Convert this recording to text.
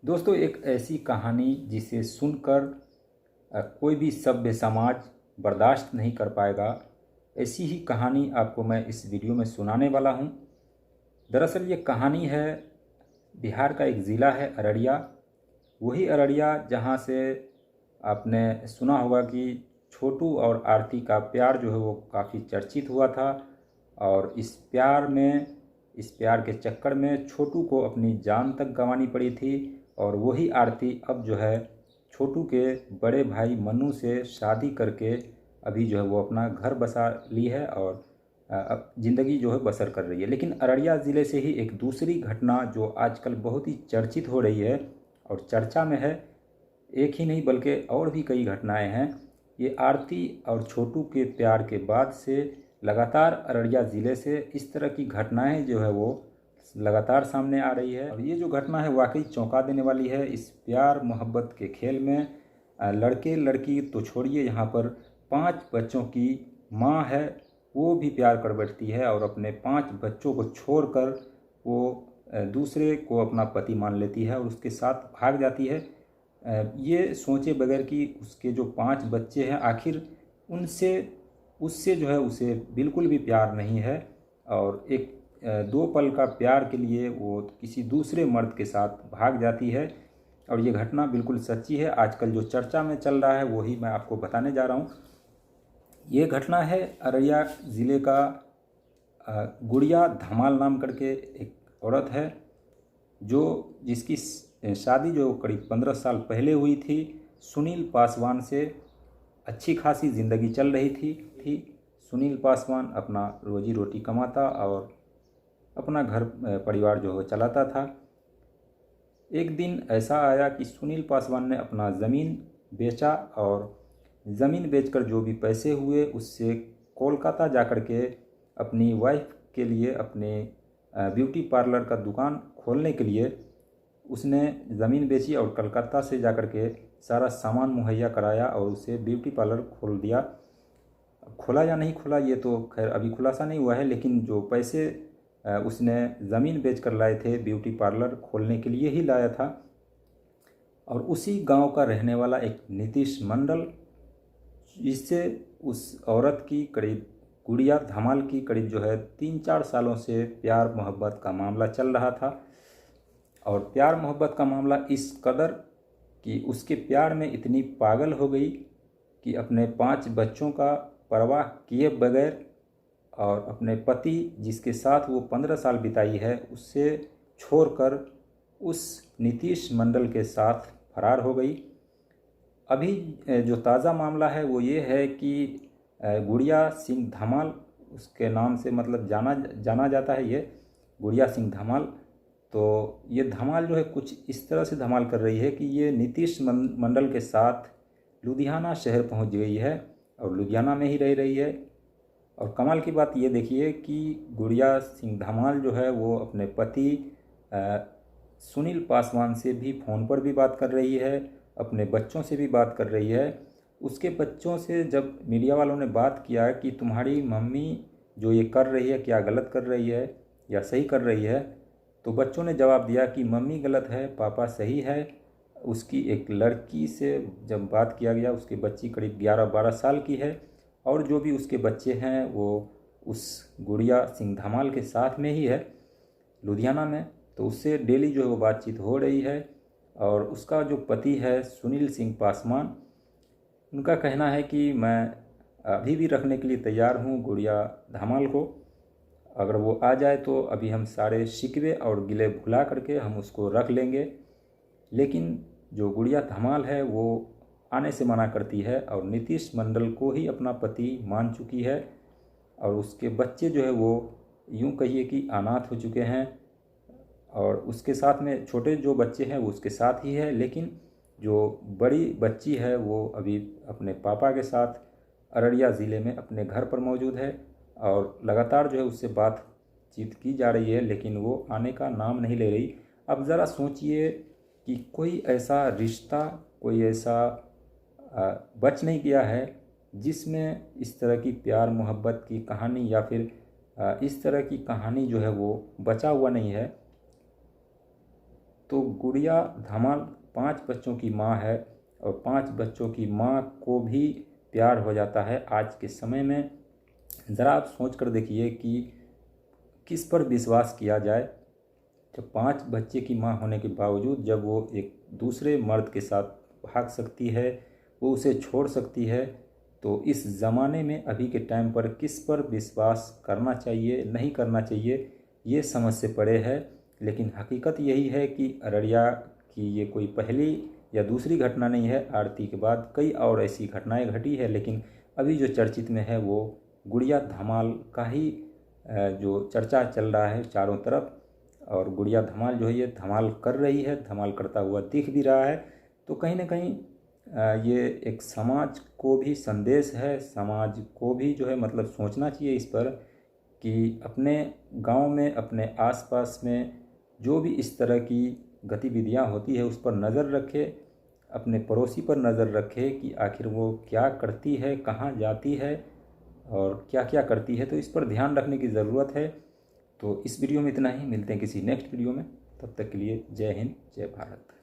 दोस्तों, एक ऐसी कहानी जिसे सुनकर कोई भी सभ्य समाज बर्दाश्त नहीं कर पाएगा, ऐसी ही कहानी आपको मैं इस वीडियो में सुनाने वाला हूँ। दरअसल ये कहानी है बिहार का एक ज़िला है अररिया। वही अररिया जहाँ से आपने सुना होगा कि छोटू और आरती का प्यार जो है वो काफ़ी चर्चित हुआ था। और इस प्यार के चक्कर में छोटू को अपनी जान तक गंवानी पड़ी थी। और वही आरती अब जो है छोटू के बड़े भाई मन्नू से शादी करके अभी जो है वो अपना घर बसा ली है और अब ज़िंदगी जो है बसर कर रही है। लेकिन अररिया ज़िले से ही एक दूसरी घटना जो आजकल बहुत ही चर्चित हो रही है और चर्चा में है, एक ही नहीं बल्कि और भी कई घटनाएं हैं। ये आरती और छोटू के प्यार के बाद से लगातार अररिया ज़िले से इस तरह की घटनाएं जो है वो लगातार सामने आ रही है। और ये जो घटना है वाकई चौंका देने वाली है। इस प्यार मोहब्बत के खेल में लड़के लड़की तो छोड़िए, यहाँ पर 5 बच्चों की माँ है वो भी प्यार कर बैठती है और अपने 5 बच्चों को छोड़कर वो दूसरे को अपना पति मान लेती है और उसके साथ भाग जाती है, ये सोचे बगैर कि उसके जो 5 बच्चे हैं आखिर उनसे उससे जो है उसे बिल्कुल भी प्यार नहीं है। और एक 2 पल का प्यार के लिए वो किसी दूसरे मर्द के साथ भाग जाती है। और ये घटना बिल्कुल सच्ची है। आजकल जो चर्चा में चल रहा है वही मैं आपको बताने जा रहा हूँ। ये घटना है अररिया ज़िले का गुड़िया धमाल नाम करके एक औरत है जो जिसकी शादी जो करीब 15 साल पहले हुई थी सुनील पासवान से। अच्छी खासी ज़िंदगी चल रही थी। सुनील पासवान अपना रोजी रोटी कमाता और अपना घर परिवार जो है चलाता था। एक दिन ऐसा आया कि सुनील पासवान ने अपना ज़मीन बेचा और ज़मीन बेचकर जो भी पैसे हुए उससे कोलकाता जाकर के अपनी वाइफ के लिए अपने ब्यूटी पार्लर का दुकान खोलने के लिए उसने ज़मीन बेची और कलकत्ता से जाकर के सारा सामान मुहैया कराया और उसे ब्यूटी पार्लर खोल दिया। खोला या नहीं खोला ये तो खैर अभी खुलासा नहीं हुआ है, लेकिन जो पैसे उसने ज़मीन बेचकर लाए थे ब्यूटी पार्लर खोलने के लिए ही लाया था। और उसी गांव का रहने वाला एक नीतीश मंडल, जिससे उस औरत की करीब गुड़िया धमाल की करीब जो है 3-4 सालों से प्यार मोहब्बत का मामला चल रहा था। और प्यार मोहब्बत का मामला इस कदर कि उसके प्यार में इतनी पागल हो गई कि अपने 5 बच्चों का परवाह किए बगैर और अपने पति जिसके साथ वो 15 साल बिताई है उससे छोड़कर उस नीतीश मंडल के साथ फरार हो गई। अभी जो ताज़ा मामला है वो ये है कि गुड़िया सिंह धमाल उसके नाम से मतलब जाना जाता है, ये गुड़िया सिंह धमाल। तो ये धमाल जो है कुछ इस तरह से धमाल कर रही है कि ये नीतीश मंडल के साथ लुधियाना शहर पहुंच गई है और लुधियाना में ही रह रही है। और कमाल की बात ये देखिए कि गुड़िया सिंह धमाल जो है वो अपने पति सुनील पासवान से भी फ़ोन पर भी बात कर रही है, अपने बच्चों से भी बात कर रही है। उसके बच्चों से जब मीडिया वालों ने बात किया कि तुम्हारी मम्मी जो ये कर रही है क्या गलत कर रही है या सही कर रही है, तो बच्चों ने जवाब दिया कि मम्मी गलत है, पापा सही है। उसकी एक लड़की से जब बात किया गया, उसकी बच्ची करीब 11-12 साल की है और जो भी उसके बच्चे हैं वो उस गुड़िया सिंह धमाल के साथ में ही है लुधियाना में। तो उससे डेली जो है वो बातचीत हो रही है। और उसका जो पति है सुनील सिंह पासवान, उनका कहना है कि मैं अभी भी रखने के लिए तैयार हूँ गुड़िया धमाल को। अगर वो आ जाए तो अभी हम सारे शिकवे और गिले भुला करके हम उसको रख लेंगे। लेकिन जो गुड़िया धमाल है वो आने से मना करती है और नीतीश मंडल को ही अपना पति मान चुकी है। और उसके बच्चे जो है वो यूँ कहिए कि अनाथ हो चुके हैं। और उसके साथ में छोटे जो बच्चे हैं वो उसके साथ ही है, लेकिन जो बड़ी बच्ची है वो अभी अपने पापा के साथ अररिया ज़िले में अपने घर पर मौजूद है। और लगातार जो है उससे बातचीत की जा रही है, लेकिन वो आने का नाम नहीं ले रही। अब ज़रा सोचिए कि कोई ऐसा रिश्ता, कोई ऐसा बच नहीं गया है जिसमें इस तरह की प्यार मोहब्बत की कहानी या फिर इस तरह की कहानी जो है वो बचा हुआ नहीं है। तो गुड़िया धमाल 5 बच्चों की माँ है और 5 बच्चों की माँ को भी प्यार हो जाता है आज के समय में। ज़रा आप सोच कर देखिए कि किस पर विश्वास किया जाए। जब 5 बच्चे की माँ होने के बावजूद जब वो एक दूसरे मर्द के साथ भाग सकती है, वो उसे छोड़ सकती है, तो इस ज़माने में अभी के टाइम पर किस पर विश्वास करना चाहिए, नहीं करना चाहिए, ये समझ से परे है। लेकिन हकीकत यही है कि अररिया की ये कोई पहली या दूसरी घटना नहीं है। आरती के बाद कई और ऐसी घटनाएं घटी है, लेकिन अभी जो चर्चित में है वो गुड़िया धमाल का ही जो चर्चा चल रहा है चारों तरफ। और गुड़िया धमाल जो है ये धमाल कर रही है, धमाल करता हुआ दिख भी रहा है। तो कहीं ना कहीं ये एक समाज को भी संदेश है, समाज को भी जो है मतलब सोचना चाहिए इस पर कि अपने गांव में, अपने आसपास में जो भी इस तरह की गतिविधियां होती है उस पर नज़र रखे, अपने पड़ोसी पर नज़र रखे कि आखिर वो क्या करती है, कहाँ जाती है और क्या क्या करती है। तो इस पर ध्यान रखने की ज़रूरत है। तो इस वीडियो में इतना ही, मिलते हैं किसी नेक्स्ट वीडियो में। तब तक के लिए जय हिंद, जय भारत।